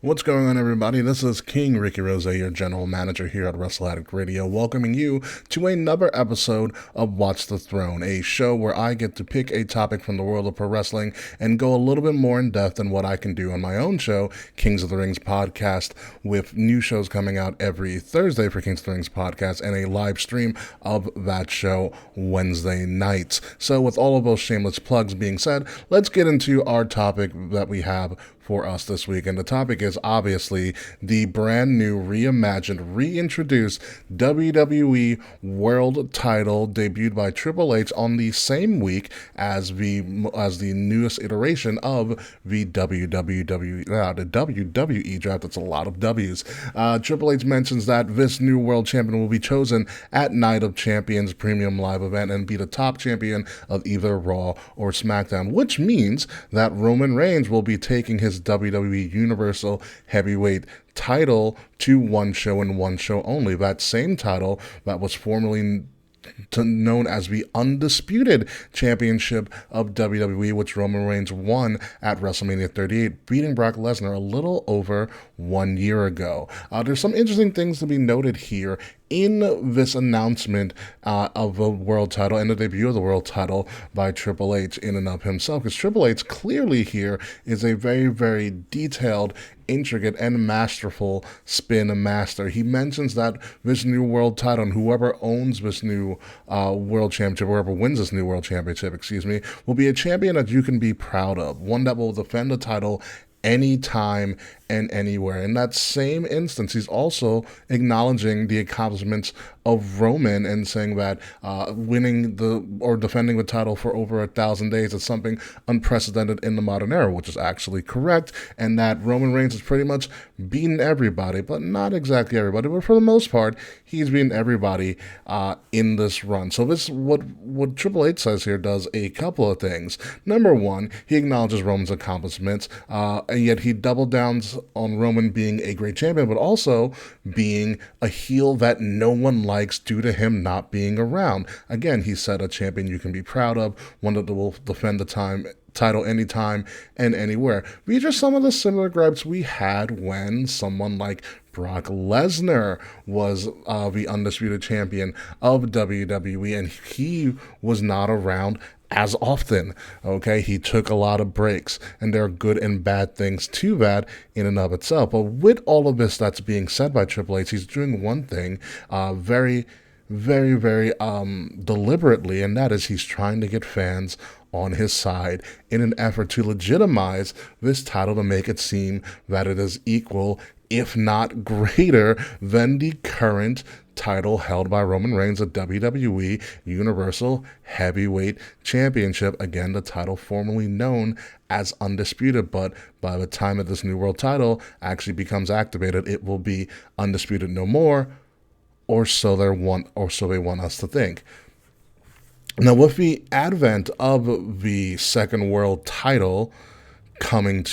What's going on, everybody? This is King Rickie, your general manager here at Wrestle Addict Radio, welcoming you to another episode of Watch the Throne, a show where I get to pick a topic from the world of pro wrestling and go a little bit more in depth than what I can do on my own show, Kings of the Rings podcast, with new shows coming out every Thursday for Kings of the Rings podcast and a live stream of that show Wednesday nights. So with all of those shameless plugs being said, let's get into our topic that we have for us this week. And the topic is obviously the brand new, reimagined, reintroduced WWE World Title debuted by Triple H on the same week as the newest iteration of the WWE Draft. That's a lot of W's. Triple H mentions that this new world champion will be chosen at Night of Champions premium live event and be the top champion of either Raw or SmackDown, which means that Roman Reigns will be taking his WWE Universal Heavyweight title to one show and one show only. That same title that was formerly known as the Undisputed Championship of WWE, which Roman Reigns won at WrestleMania 38, beating Brock Lesnar a little over 1 year ago. There's some interesting things to be noted here in this announcement of the world title and the debut of the world title by Triple H in and of himself, because Triple H clearly here is a very, very detailed, intricate, and masterful spin master. He mentions that this new world title and whoever owns this new world championship, whoever wins this new world championship, will be a champion that you can be proud of, one that will defend the title anytime and anywhere. In that same instance, he's also acknowledging the accomplishments of Roman and saying that winning or defending the title for over 1,000 days is something unprecedented in the modern era, which is actually correct, and that Roman Reigns has pretty much beaten everybody, but not exactly everybody, but for the most part, he's beaten everybody in this run. So this, what Triple H says here, does a couple of things. Number one, he acknowledges Roman's accomplishments, and yet he double downs on Roman being a great champion, but also being a heel that no one likes due to him not being around. Again, he said a champion you can be proud of, one that will defend the title anytime and anywhere. These are some of the similar gripes we had when someone like Brock Lesnar was the undisputed champion of WWE, and he was not around as often. Okay, he took a lot of breaks, and there are good and bad things to that in and of itself. But with all of this that's being said by Triple H, he's doing one thing very, very, very deliberately, and that is he's trying to get fans on his side in an effort to legitimize this title, to make it seem that it is equal, if not greater, than the current title held by Roman Reigns, the WWE Universal Heavyweight Championship. Again, the title formerly known as Undisputed, but by the time that this new world title actually becomes activated, it will be Undisputed no more, or so they want us to think. Now, with the advent of the second world title coming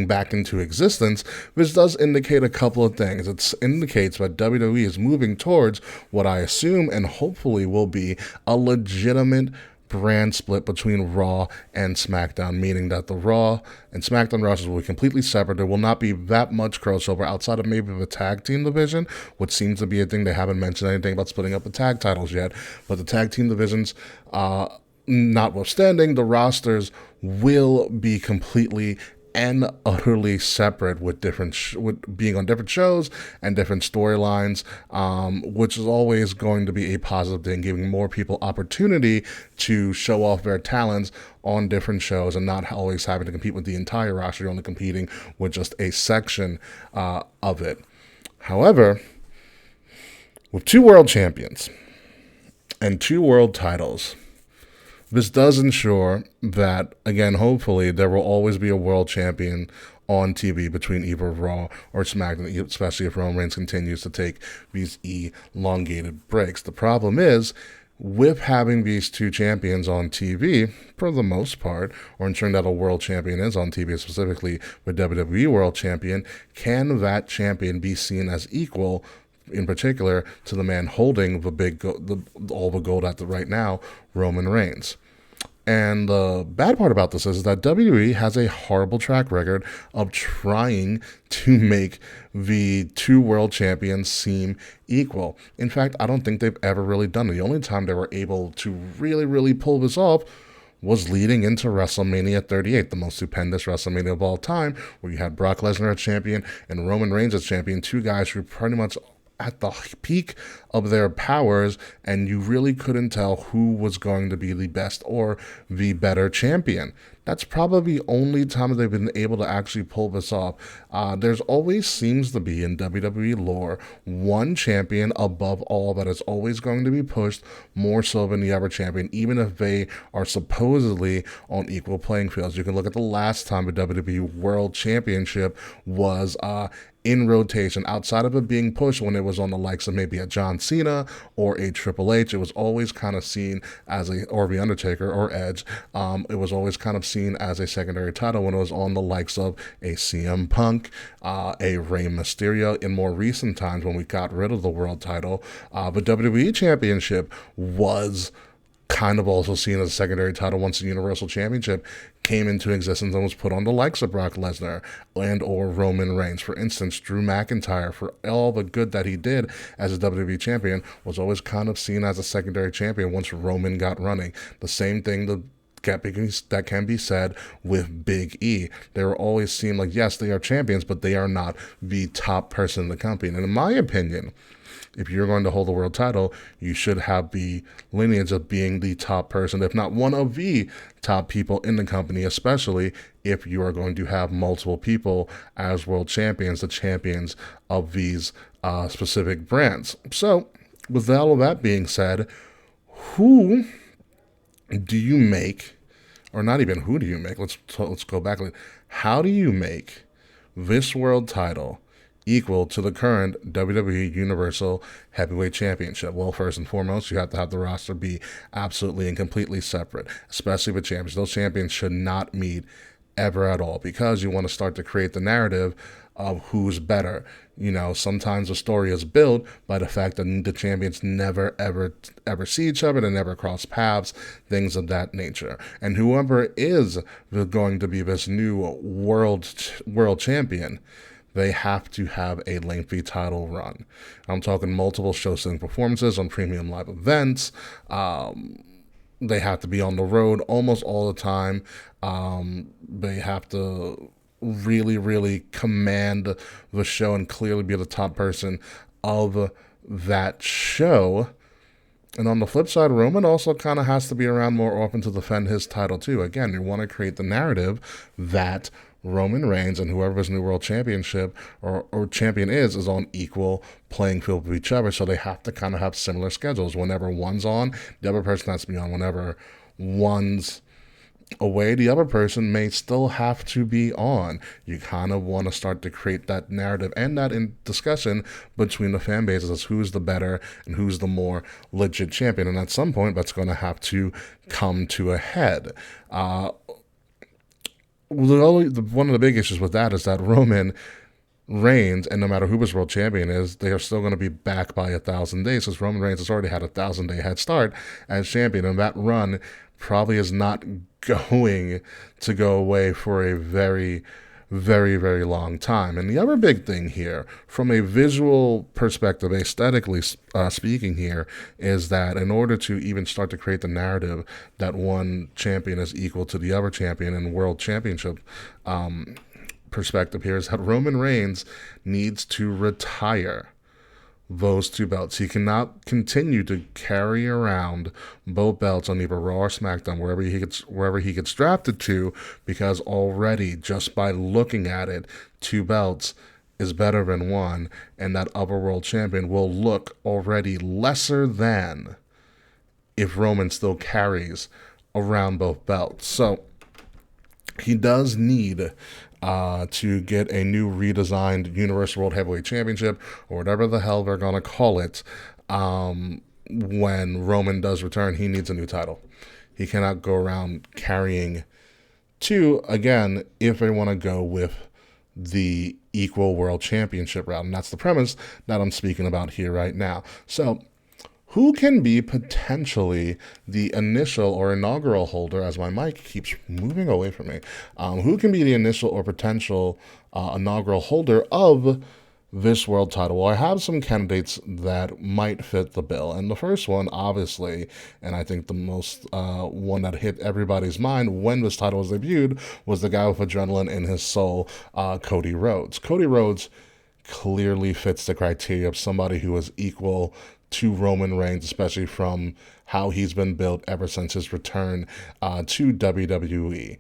back into existence, this does indicate a couple of things. It indicates that WWE is moving towards what I assume and hopefully will be a legitimate brand split between Raw and SmackDown, meaning that the Raw and SmackDown rosters will be completely separate. There will not be that much crossover outside of maybe the tag team division, which seems to be a thing. They haven't mentioned anything about splitting up the tag titles yet, but the tag team divisions, notwithstanding, the rosters will be completely and utterly separate, with with being on different shows and different storylines, which is always going to be a positive thing, giving more people opportunity to show off their talents on different shows and not always having to compete with the entire roster. You're only competing with just a section of it. However, with two world champions and two world titles, this does ensure that, again, hopefully, there will always be a world champion on TV between either Raw or SmackDown, especially if Roman Reigns continues to take these elongated breaks. The problem is, with having these two champions on TV, for the most part, or ensuring that a world champion is on TV, specifically with WWE World Champion, can that champion be seen as equal, in particular, to the man holding all the gold at right now, Roman Reigns? And the bad part about this is that WWE has a horrible track record of trying to make the two world champions seem equal. In fact, I don't think they've ever really done it. The only time they were able to really, really pull this off was leading into WrestleMania 38, the most stupendous WrestleMania of all time, where you had Brock Lesnar as champion and Roman Reigns as champion, two guys who pretty much at the peak of their powers, and you really couldn't tell who was going to be the best or the better champion. That's probably the only time they've been able to actually pull this off. There's always seems to be in WWE lore one champion above all that is always going to be pushed more so than the other champion, even if they are supposedly on equal playing fields. You can look at the last time the WWE World Championship was in rotation, outside of it being pushed when it was on the likes of maybe a John Cena or a Triple H. It was always kind of seen as or the Undertaker or Edge. It was always kind of seen as a secondary title when it was on the likes of a CM Punk, a Rey Mysterio. In more recent times, when we got rid of the world title, the WWE Championship was kind of also seen as a secondary title once the Universal Championship came into existence and was put on the likes of Brock Lesnar and or Roman Reigns. For instance, Drew McIntyre, for all the good that he did as a WWE champion, was always kind of seen as a secondary champion once Roman got running. The same thing that can be said with Big E. They were always seen like, yes, they are champions, but they are not the top person in the company. And in my opinion, if you're going to hold the world title, you should have the lineage of being the top person, if not one of the top people in the company, especially if you are going to have multiple people as world champions, the champions of these specific brands. So, with all of that being said, who do you make, or not even who do you make, let's go back. How do you make this world title equal to the current WWE Universal Heavyweight Championship? Well, first and foremost, you have to have the roster be absolutely and completely separate, especially with champions. Those champions should not meet ever at all, because you want to start to create the narrative of who's better. You know, sometimes the story is built by the fact that the champions never, ever see each other, they never cross paths, things of that nature. And whoever is going to be this new world champion, they have to have a lengthy title run. I'm talking multiple show-selling performances on premium live events. They have to be on the road almost all the time. They have to really, really command the show and clearly be the top person of that show. And on the flip side, Roman also kind of has to be around more often to defend his title too. Again, you want to create the narrative that Roman Reigns and whoever his new world championship or champion is on equal playing field with each other. So they have to kind of have similar schedules. Whenever one's on, the other person has to be on. Whenever one's away, the other person may still have to be on. You kind of want to start to create that narrative and that in discussion between the fan bases as who's the better and who's the more legit champion. And at some point, that's going to have to come to a head. One of the big issues with that is that Roman Reigns, and no matter who his world champion is, they are still going to be back by 1,000 days, because Roman Reigns has already had a 1,000-day head start as champion, and that run probably is not going to go away for a very, very, very long time. And the other big thing here, from a visual perspective, aesthetically speaking here, is that in order to even start to create the narrative that one champion is equal to the other champion in world championship perspective here, is that Roman Reigns needs to retire those two belts. He cannot continue to carry around both belts on either Raw or SmackDown, wherever he gets drafted to, because already just by looking at it, two belts is better than one, and that other world champion will look already lesser than if Roman still carries around both belts. So he does need to get a new redesigned Universal World Heavyweight Championship, or whatever the hell they're going to call it. When Roman does return, he needs a new title. He cannot go around carrying two, again, if they want to go with the equal world championship route. And that's the premise that I'm speaking about here right now. So who can be potentially the initial or inaugural holder, as my mic keeps moving away from me, who can be the initial or potential inaugural holder of this world title? Well, I have some candidates that might fit the bill. And the first one, obviously, and I think the most one that hit everybody's mind when this title was debuted, was the guy with adrenaline in his soul, Cody Rhodes. Cody Rhodes clearly fits the criteria of somebody who is equal to Roman Reigns, especially from how he's been built ever since his return to WWE.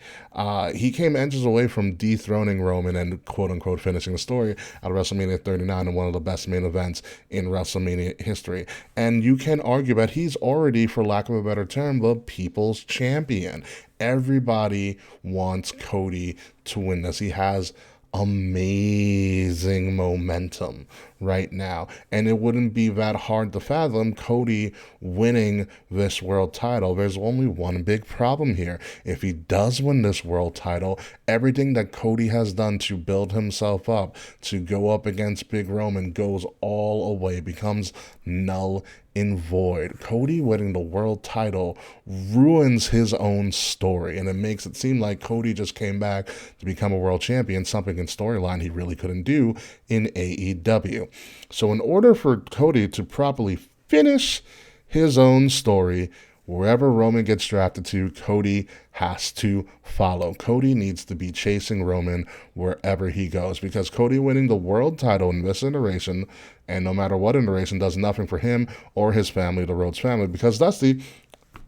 He came inches away from dethroning Roman and quote unquote finishing the story at WrestleMania 39 and one of the best main events in WrestleMania history. And you can argue that he's already, for lack of a better term, the people's champion. Everybody wants Cody to win this. He has amazing momentum right now, and it wouldn't be that hard to fathom Cody winning this world title. There's only one big problem here. If he does win this world title, everything that Cody has done to build himself up to go up against Big Roman goes all away, becomes null and void. Cody winning the world title ruins his own story, and it makes it seem like Cody just came back to become a world champion, something in storyline he really couldn't do in AEW. So in order for Cody to properly finish his own story, wherever Roman gets drafted to, Cody has to follow. Cody needs to be chasing Roman wherever he goes, because Cody winning the world title in this iteration, and no matter what iteration, does nothing for him or his family, the Rhodes family, because Dusty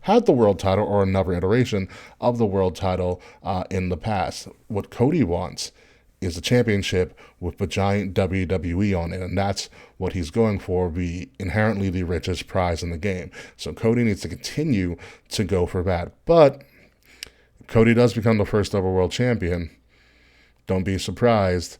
had the world title or another iteration of the world title in the past. What Cody wants is a championship with the giant WWE on it, and that's what he's going for, the inherently the richest prize in the game. So Cody needs to continue to go for that. But if Cody does become the first ever world champion, don't be surprised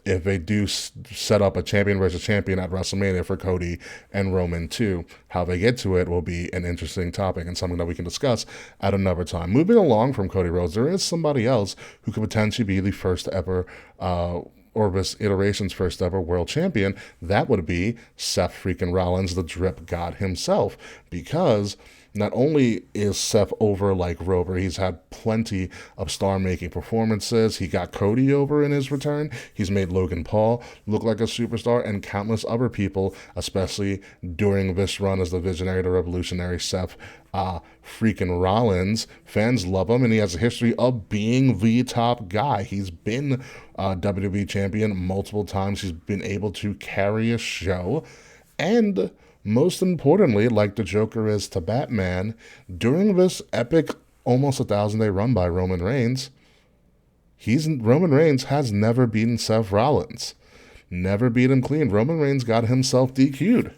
if they do set up a champion versus champion at WrestleMania for Cody and Roman too. How they get to it will be an interesting topic and something that we can discuss at another time. Moving along from Cody Rhodes, there is somebody else who could potentially be the first ever or this iteration's first ever world champion. That would be Seth freaking Rollins, the drip god himself, because not only is Seth over like Rover, he's had plenty of star-making performances. He got Cody over in his return. He's made Logan Paul look like a superstar, and countless other people, especially during this run as the visionary, the revolutionary Seth freaking Rollins. Fans love him, and he has a history of being the top guy. He's been WWE champion multiple times. He's been able to carry a show, and most importantly, like the Joker is to Batman, during this epic almost 1,000-day run by Roman Reigns, Roman Reigns has never beaten Seth Rollins. Never beat him clean. Roman Reigns got himself DQ'd.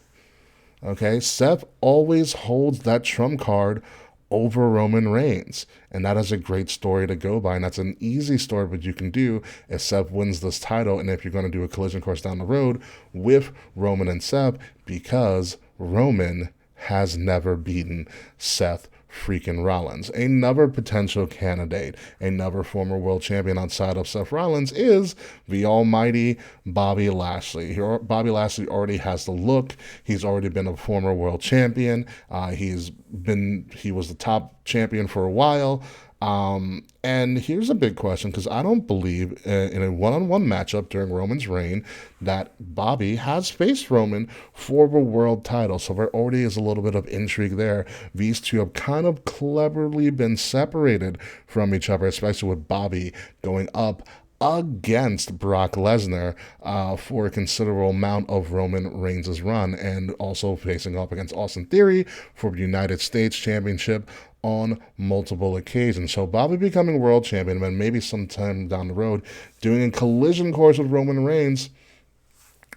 Okay, Seth always holds that trump card over Roman Reigns, and that is a great story to go by, and that's an easy story that you can do if Seth wins this title, and if you're going to do a collision course down the road with Roman and Seth, because Roman has never beaten Seth freaking Rollins. Another potential candidate, another former world champion outside of Seth Rollins, is the almighty Bobby Lashley. Bobby Lashley already has the look. He's already been a former world champion. He was the top champion for a while. And here's a big question, because I don't believe in a one-on-one matchup during Roman's reign that Bobby has faced Roman for the world title. So there already is a little bit of intrigue there. These two have kind of cleverly been separated from each other, especially with Bobby going up against Brock Lesnar for a considerable amount of Roman Reigns' run, and also facing off against Austin Theory for the United States Championship on multiple occasions. So Bobby becoming world champion, and then maybe sometime down the road doing a collision course with Roman Reigns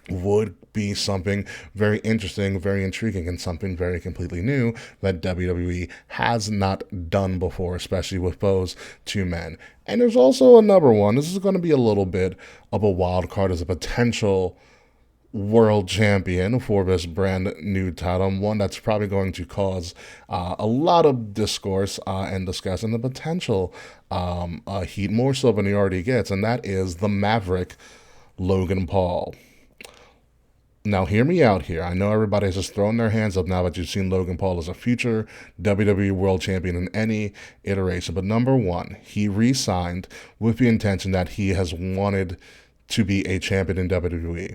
would be something very interesting, very intriguing, and something very completely new that WWE has not done before, especially with those two men. And there's also another one. This is going to be a little bit of a wild card as a potential world champion for this brand new title, one that's probably going to cause a lot of discourse and discussion, the potential heat, more so than he already gets, and that is the Maverick Logan Paul. Now, hear me out here. I know everybody's just throwing their hands up now that you've seen Logan Paul as a future WWE World Champion in any iteration. But number one, he re signed with the intention that he has wanted to be a champion in WWE.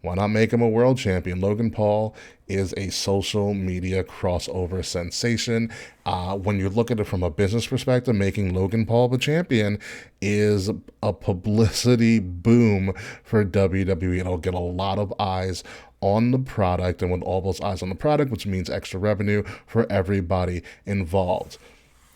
Why not make him a world champion? Logan Paul is a social media crossover sensation. When you look at it from a business perspective, making Logan Paul the champion is a publicity boom for WWE. It'll get a lot of eyes on the product, and with all those eyes on the product, which means extra revenue for everybody involved.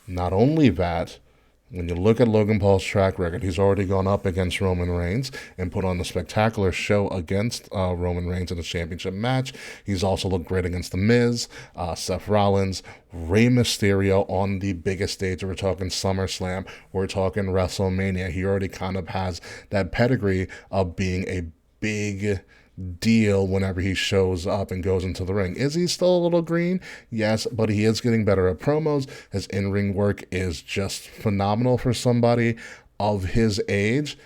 Not only that, when you look at Logan Paul's track record, he's already gone up against Roman Reigns and put on a spectacular show against Roman Reigns in a championship match. He's also looked great against The Miz, Seth Rollins, Rey Mysterio on the biggest stage. We're talking SummerSlam. We're talking WrestleMania. He already kind of has that pedigree of being a big deal whenever he shows up and goes into the ring. Is he still a little green? Yes, but he is getting better at promos. His in-ring work is just phenomenal for somebody of his age.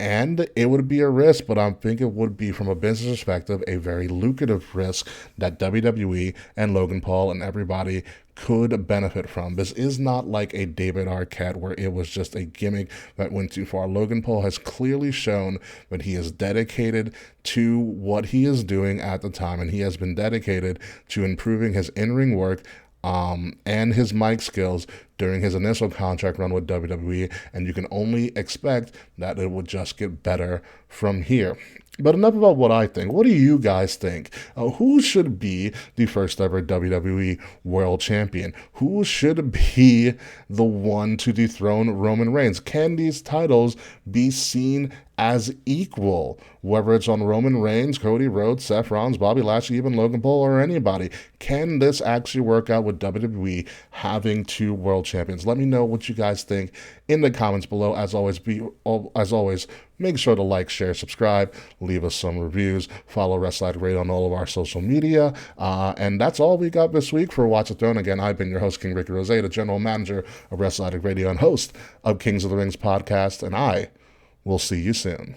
And it would be a risk, but I think it would be, from a business perspective, a very lucrative risk that WWE and Logan Paul and everybody could benefit from. This is not like a David Arquette where it was just a gimmick that went too far. Logan Paul has clearly shown that he is dedicated to what he is doing at the time, and he has been dedicated to improving his in-ring work and his mic skills during his initial contract run with WWE, and you can only expect that it will just get better from here. But enough about what I think. What do you guys think? Who should be the first ever WWE World Champion? Who should be the one to dethrone Roman Reigns? Can these titles be seen as equal, whether it's on Roman Reigns, Cody Rhodes, Seth Rollins, Bobby Lashley, even Logan Paul, or anybody? Can this actually work out with WWE having two world champions? Let me know what you guys think in the comments below. As always, make sure to like, share, subscribe, leave us some reviews, follow Wrestle Addict Radio on all of our social media, and that's all we got this week for Watch the Throne. Again, I've been your host, King Rickie Rose, the general manager of Wrestle Addict Radio and host of Kings of the Rings podcast, and I will see you soon.